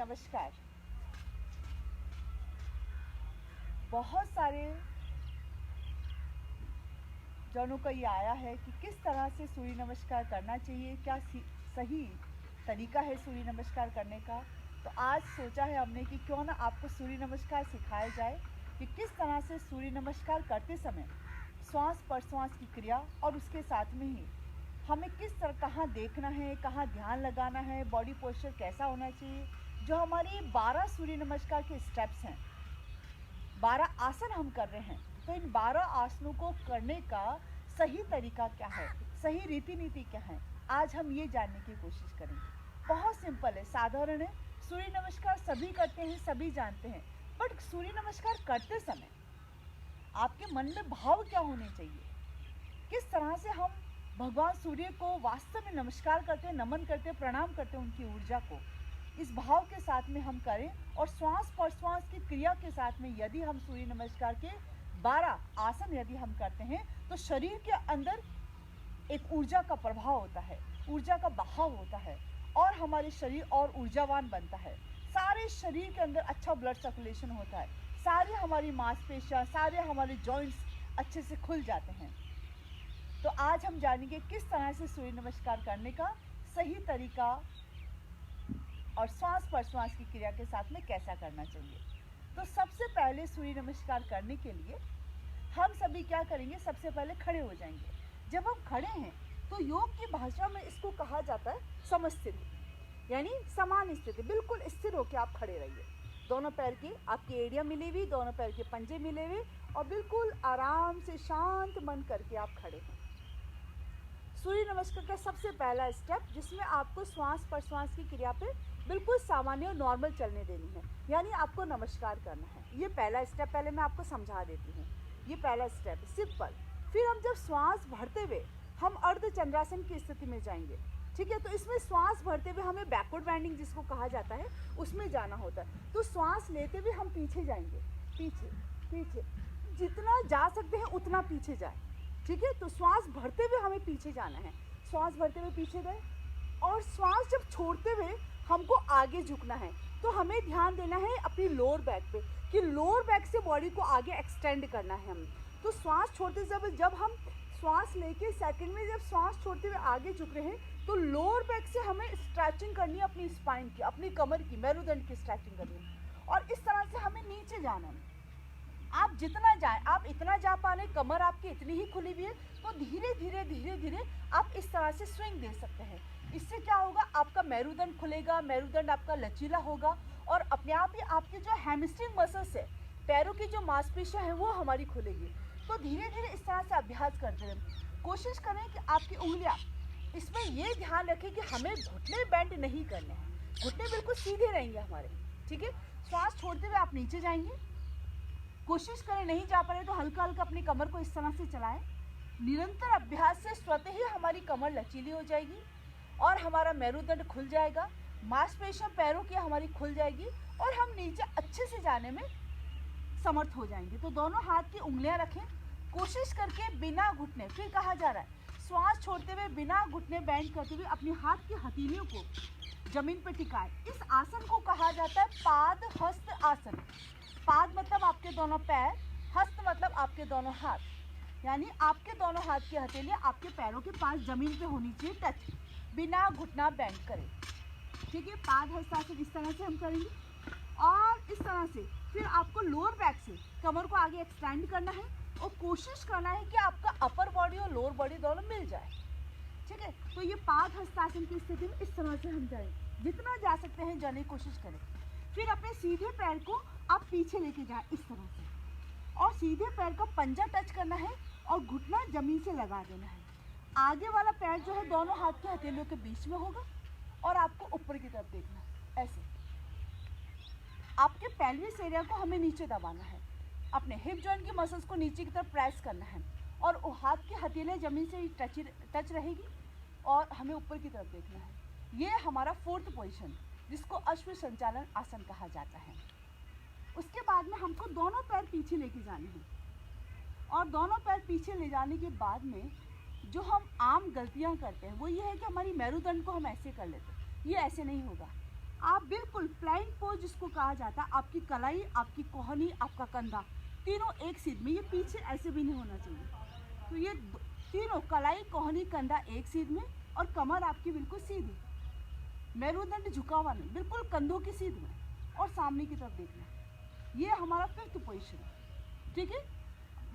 नमस्कार। बहुत सारे जनों का ये आया है कि किस तरह से सूर्य नमस्कार करना चाहिए, क्या सही तरीका है सूर्य नमस्कार करने का। तो आज सोचा है हमने कि क्यों ना आपको सूर्य नमस्कार सिखाया जाए कि किस तरह से सूर्य नमस्कार करते समय श्वास प्रश्वास की क्रिया और उसके साथ में ही हमें किस तरह कहाँ देखना है, कहाँ ध्यान लगाना है, बॉडी पोस्चर कैसा होना चाहिए। जो हमारी 12 सूर्य नमस्कार के स्टेप्स हैं, 12 आसन हम कर रहे हैं, तो इन 12 आसनों को करने का सही तरीका क्या है, सही रीति नीति क्या है, आज हम ये जानने की कोशिश करेंगे। बहुत सिंपल है, साधारण है। सूर्य नमस्कार सभी करते हैं, सभी जानते हैं, बट सूर्य नमस्कार करते समय आपके मन में भाव क्या होने चाहिए, किस तरह से हम भगवान सूर्य को वास्तव में नमस्कार करते हैं, नमन करते हैं, प्रणाम करते हैं उनकी ऊर्जा को, इस भाव के साथ में हम करें। और श्वास प्रश्वास की क्रिया के साथ में यदि हम सूर्य नमस्कार के 12 आसन यदि हम करते हैं तो शरीर के अंदर एक ऊर्जा का प्रभाव होता है, ऊर्जा का बहाव होता है और हमारे शरीर और ऊर्जावान बनता है। सारे शरीर के अंदर अच्छा ब्लड सर्कुलेशन होता है, सारे हमारी मांसपेशियां, सारे हमारे जॉइंट्स अच्छे से खुल जाते हैं। तो आज हम जानेंगे किस तरह से सूर्य नमस्कार करने का सही तरीका और श्वास प्रश्वास की क्रिया के साथ में कैसा करना चाहिए। तो सबसे पहले सूर्य नमस्कार करने के लिए हम सभी क्या करेंगे, सबसे पहले खड़े हो जाएंगे। जब हम खड़े हैं तो योग की भाषा में इसको कहा जाता है समस्थिति, यानी समान स्थिति। बिल्कुल स्थिर होकर आप खड़े रहिए, दोनों पैर की आपकी एड़ियाँ मिली हुई, दोनों पैर के पंजे मिले हुए और बिल्कुल आराम से शांत मन करके आप खड़े हैं। सूर्य नमस्कार का सबसे पहला स्टेप, जिसमें आपको श्वास प्रश्वास की क्रिया पे बिल्कुल सामान्य और नॉर्मल चलने देनी है, यानी आपको नमस्कार करना है। ये पहला स्टेप पहले मैं आपको समझा देती हूँ। ये पहला स्टेप सिंपल। फिर हम जब श्वास भरते हुए हम अर्धचंद्रासन की स्थिति में जाएंगे, ठीक है। तो इसमें श्वास भरते हुए हमें बैकवर्ड बेंडिंग जिसको कहा जाता है उसमें जाना होता है। तो श्वास लेते हुए हम पीछे जाएंगे, पीछे पीछे, जितना जा सकते हैं उतना पीछे जाए, ठीक है। तो श्वास भरते हुए हमें पीछे जाना है, श्वास भरते हुए पीछे गए और श्वास जब छोड़ते हुए हमको आगे झुकना है। तो हमें ध्यान देना है अपनी लोअर बैक पे कि लोअर बैक से बॉडी को आगे एक्सटेंड करना है हमें। तो श्वास छोड़ते जब हम श्वास लेके सेकंड में जब श्वास छोड़ते हुए आगे झुक रहे हैं तो लोअर बैक से हमें स्ट्रेचिंग करनी है, अपनी स्पाइन की, अपनी कमर की, मेरुदंड की स्ट्रेचिंग करनी है और इस तरह से हमें नीचे जाना है। आप जितना जाए, आप इतना जा पा रहे, कमर आपकी इतनी ही खुली हुई है, तो धीरे धीरे धीरे धीरे आप इस तरह से स्विंग दे सकते हैं। इससे क्या होगा, आपका मेरुदंड खुलेगा, मेरुदंड आपका लचीला होगा और अपने आप ही आपके जो हैमस्ट्रिंग मसल्स है, पैरों की जो मांसपेशियां हैं वो हमारी खुलेगी। तो धीरे धीरे इस तरह से अभ्यास करते रहें। कोशिश करें कि आपकी उंगलियां, इसमें ये ध्यान रखें कि हमें घुटने बेंड नहीं करने हैं, घुटने बिल्कुल सीधे रहेंगे हमारे, ठीक है। श्वास छोड़ते हुए आप नीचे जाएंगे, कोशिश करें, नहीं जा पा रहे तो हल्का हल्का अपनी कमर को इस तरह से चलाएं। निरंतर अभ्यास से स्वतः ही हमारी कमर लचीली हो जाएगी और हमारा मेरुदंड खुल जाएगा, मांसपेशियां पैरों की हमारी खुल जाएगी और हम नीचे अच्छे से जाने में समर्थ हो जाएंगे। तो दोनों हाथ की उंगलियां रखें, कोशिश करके बिना घुटने, फिर कहा जा रहा है श्वास छोड़ते हुए बिना घुटने बेंड करते हुए अपनी हाथ की हथेलियों को जमीन पर टिकाएं। इस आसन को कहा जाता है पाद हस्त आसन। पाद मतलब आपके दोनों पैर, हस्त मतलब आपके दोनों हाथ, यानी आपके दोनों हाथ की हथेलियां आपके पैरों के पास जमीन पे होनी चाहिए, टच, बिना घुटना बेंड करें, ठीक है। पाद हस्त आसन इस तरह से हम करेंगे और इस तरह से फिर आपको लोअर बैक से कमर को आगे एक्सटेंड करना है और कोशिश करना है कि आपका अपर बॉडी और लोअर बॉडी दोनों मिल जाए, ठीक है। तो ये पाद हस्त आसन की स्थिति में इस तरह से हम जाएंगे, जितना जा सकते हैं जाने की कोशिश करें। फिर अपने सीधे पैर को आप पीछे लेके जाएं इस तरह से और सीधे पैर का पंजा टच करना है और घुटना जमीन से लगा देना है। आगे वाला पैर जो है दोनों हाथ की हथेलियों के बीच में होगा और आपको ऊपर की तरफ देखना है। ऐसे आपके पेल्विस एरिया को हमें नीचे दबाना है, अपने हिप जॉइंट की मसल्स को नीचे की तरफ प्रेस करना है और हाथ की हथेलियां जमीन से टच रहेगी और हमें ऊपर की तरफ देखना है। ये हमारा 4th पोजीशन, जिसको अश्व संचालन आसन कहा जाता है। उसके बाद में हमको दोनों पैर पीछे लेके जाने हैं और दोनों पैर पीछे ले जाने के बाद में जो हम आम गलतियां करते हैं वो ये है कि हमारी मेरुदंड को हम ऐसे कर लेते हैं। ये ऐसे नहीं होगा, आप बिल्कुल प्लैंक पोज जिसको कहा जाता है, आपकी कलाई, आपकी कोहनी, आपका कंधा तीनों एक सीध में, ये पीछे ऐसे भी नहीं होना चाहिए। तो ये तीनों कलाई, कोहनी, कंधा एक सीध में और कमर आपकी बिल्कुल सीधी, मेरुदंड झुका हुआ नहीं, बिल्कुल कंधों की सीध में और सामने की तरफ देखना है। ये हमारा 5th पोजीशन है, ठीक है,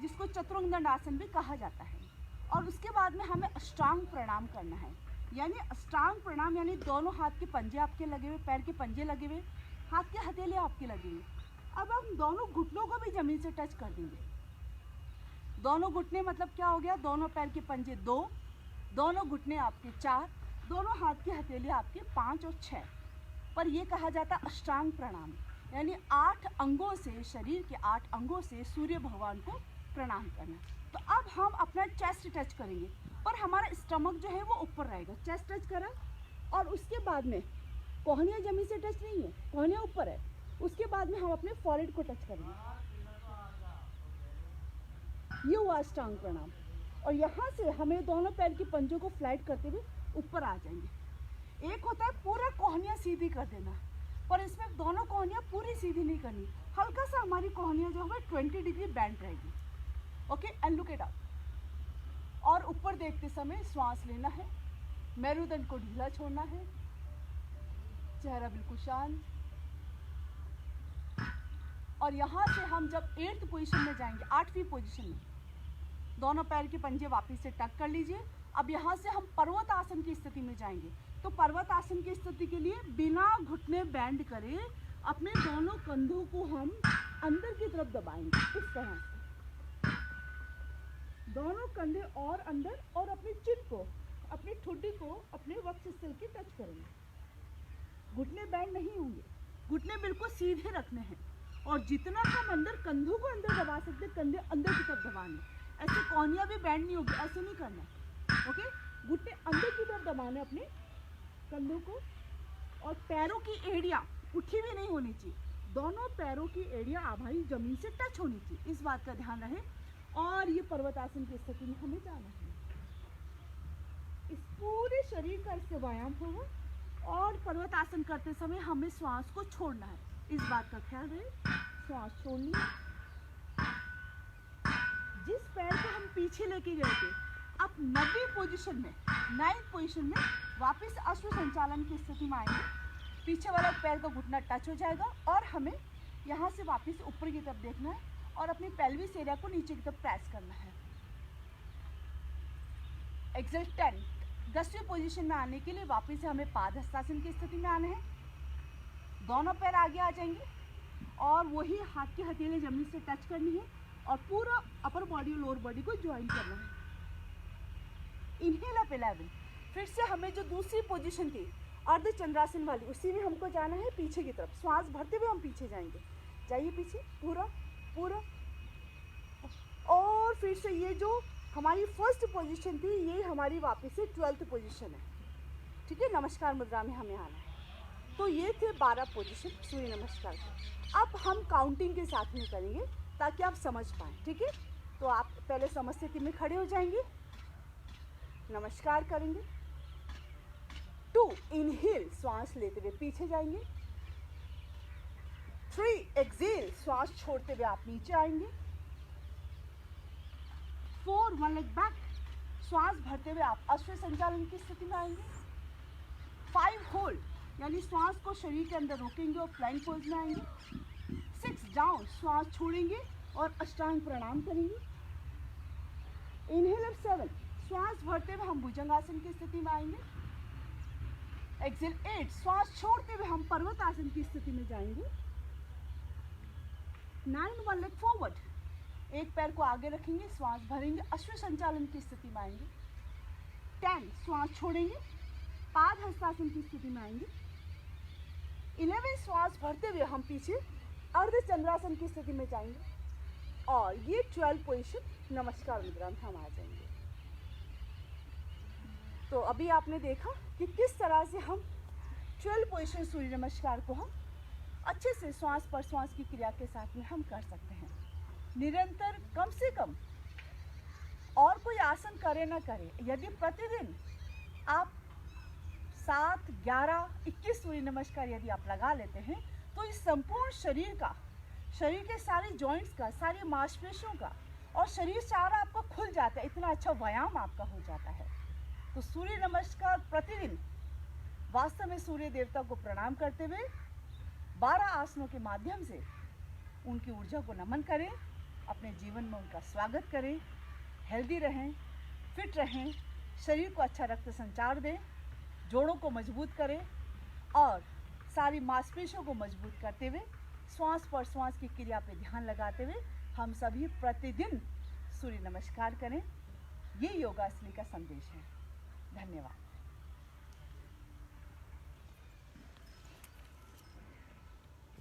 जिसको चतुरंग दंडासन भी कहा जाता है। और उसके बाद में हमें अष्टांग प्रणाम करना है। यानी अष्टांग प्रणाम यानी दोनों हाथ के पंजे आपके लगे हुए, पैर के पंजे लगे हुए, हाथ के हथेली आपके लगे हुए। अब हम दोनों घुटनों को भी जमीन से टच कर देंगे। दोनों घुटने मतलब क्या हो गया, दोनों पैर के पंजे 2, दोनों घुटने आपके 4, दोनों हाथ की हथेली आपके 5 और 6। पर यह कहा जाता है अष्टांग प्रणाम, यानी 8 अंगों से, शरीर के 8 अंगों से सूर्य भगवान को प्रणाम करना। तो अब हम अपना चेस्ट टच करेंगे, पर हमारा स्टमक जो है वो ऊपर रहेगा। चेस्ट टच करा और उसके बाद में कोहनियाँ जमीन से टच नहीं है, कोहनियाँ ऊपर है। उसके बाद में हम अपने फॉरहेड को टच करेंगे। ये हुआ अष्टांग प्रणाम। और यहाँ से हमें दोनों पैर के पंजों को फ्लैट करते हुए ऊपर आ जाएंगे। एक होता है पूरा कोहनियाँ सीधी कर देना, पर इसमें दोनों कोहनियाँ पूरी सीधी नहीं करनी, हल्का सा हमारी कोहनियाँ जो है 20 डिग्री बैंड रहेगी। Okay, and look it up. और ऊपर देखते समय श्वास लेना है, मेरुदंड को ढीला छोड़ना है, चेहरा बिल्कुल शांत। और यहाँ से हम जब 8th पोजीशन में जाएंगे, 8वीं पोजीशन में, दोनों पैर के पंजे वापस से टक कर लीजिए। अब यहाँ से हम पर्वत आसन की स्थिति में जाएंगे। तो पर्वत आसन की स्थिति के लिए बिना घुटने बैंड करे अपने दोनों कंधों को हम अंदर की तरफ दबाएंगे, इस तरह से दोनों कंधे और अंदर, और अपनी चिन को, अपनी ठुड्डी को अपने वक्षस्थल की टच करेंगे। घुटने बैंड नहीं होंगे, घुटने बिल्कुल सीधे रखने हैं। और जितना हम अंदर कंधों को अंदर दबा सकते, कंधे अंदर की तरफ दबाने, ऐसे कोहनियाँ भी बैंड नहीं होगी, ऐसे नहीं करना। ओके, घुटने अंदर की तरफ दबाने अपने कंधों को। और पैरों की एड़ियाँ उठी भी नहीं होनी चाहिए, दोनों पैरों की एड़ियाँ हमारी जमीन से टच होनी चाहिए, इस बात का ध्यान रहे। और ये पर्वतासन की स्थिति में हमें जाना है। इस पूरे शरीर का इससे व्यायाम होगा। और पर्वतासन करते समय हमें श्वास को छोड़ना है, इस बात का ख्याल रहे, श्वास छोड़नी है। जिस पैर को हम पीछे लेके गए थे, अब 9वीं पोजीशन में, 9th पोजीशन में वापस अश्व संचालन की स्थिति में आएंगे। पीछे वाला पैर का घुटना टच हो जाएगा और हमें यहाँ से वापस ऊपर की तरफ देखना है और अपनी पेल्विस एरिया को नीचे की तरफ प्रेस करना है। एक्सेल 10, 10वीं पोजीशन में आने के लिए वापस से हमें पाद हस्तासन की स्थिति में आना है। दोनों पैर आगे आ जाएंगे और वही हाथ की हथेली जमीन से टच करनी है और पूरा अपर बॉडी और लोअर बॉडी को ज्वाइन करना है। Inhale up 11। फिर से हमें जो दूसरी पोजीशन थी अर्ध चंद्रासन वाली, उसी में हमको जाना है पीछे की तरफ। श्वास भरते हुए हम पीछे जाएंगे, जाइए पीछे पूरा पूरा। और फिर से ये जो हमारी फर्स्ट पोजीशन थी, ये हमारी वापस से 12th पोजीशन है, ठीक है। नमस्कार मुद्रा में हमें आना है। तो ये थे 12 पोजीशन सूर्य नमस्कार के। अब हम काउंटिंग के साथ में करेंगे ताकि आप समझ पाएँ, ठीक है। तो आप पहले समस्थिति में खड़े हो जाएंगे, नमस्कार करेंगे। 2, इनहेल, श्वास लेते हुए पीछे जाएंगे। 3, एक्सेल, श्वास छोड़ते हुए आप नीचे आएंगे। 4, 1 लेग बैक, श्वास भरते हुए आप अश्व संचालन की स्थिति में आएंगे। 5, होल्ड, यानी श्वास को शरीर के अंदर रोकेंगे और प्लैंक पोज में आएंगे। 6, डाउन, श्वास छोड़ेंगे और अष्टांग प्रणाम करेंगे। इनहेल 7, श्वास भरते हुए हम भुजंगासन की स्थिति में आएंगे। एक्सेल 8, श्वास छोड़ते हुए हम पर्वत आसन की स्थिति में जाएंगे। 9, 1 लेग फॉरवर्ड, एक पैर को आगे रखेंगे, श्वास भरेंगे, अश्व संचालन की स्थिति में आएंगे। 10, श्वास छोड़ेंगे, पाद हस्तासन की स्थिति में आएंगे। 11, श्वास भरते हुए हम पीछे अर्ध चंद्रासन की स्थिति में जाएंगे। और ये 12 पोजीशन नमस्कार मुद्रा में हम आ जाएंगे। तो अभी आपने देखा कि किस तरह से हम 12 पोजीशन सूर्य नमस्कार को हम अच्छे से श्वास प्रश्वास की क्रिया के साथ में हम कर सकते हैं। निरंतर कम से कम, और कोई आसन करे ना करे, यदि प्रतिदिन आप 7, 11, 21 सूर्य नमस्कार यदि आप लगा लेते हैं तो इस संपूर्ण शरीर के सारे जॉइंट्स का, सारी मांसपेशियों का और शरीर सारा आपका खुल जाता है। इतना अच्छा व्यायाम आपका हो जाता है। तो सूर्य नमस्कार प्रतिदिन वास्तव में सूर्य देवता को प्रणाम करते हुए 12 आसनों के माध्यम से उनकी ऊर्जा को नमन करें, अपने जीवन में उनका स्वागत करें, हेल्दी रहें, फिट रहें, शरीर को अच्छा रक्त संचार दें, जोड़ों को मजबूत करें और सारी मांसपेशियों को मजबूत करते हुए श्वास पर श्वास की क्रिया पे ध्यान लगाते हुए हम सभी प्रतिदिन सूर्य नमस्कार करें। ये योगा असली का संदेश है। धन्यवाद।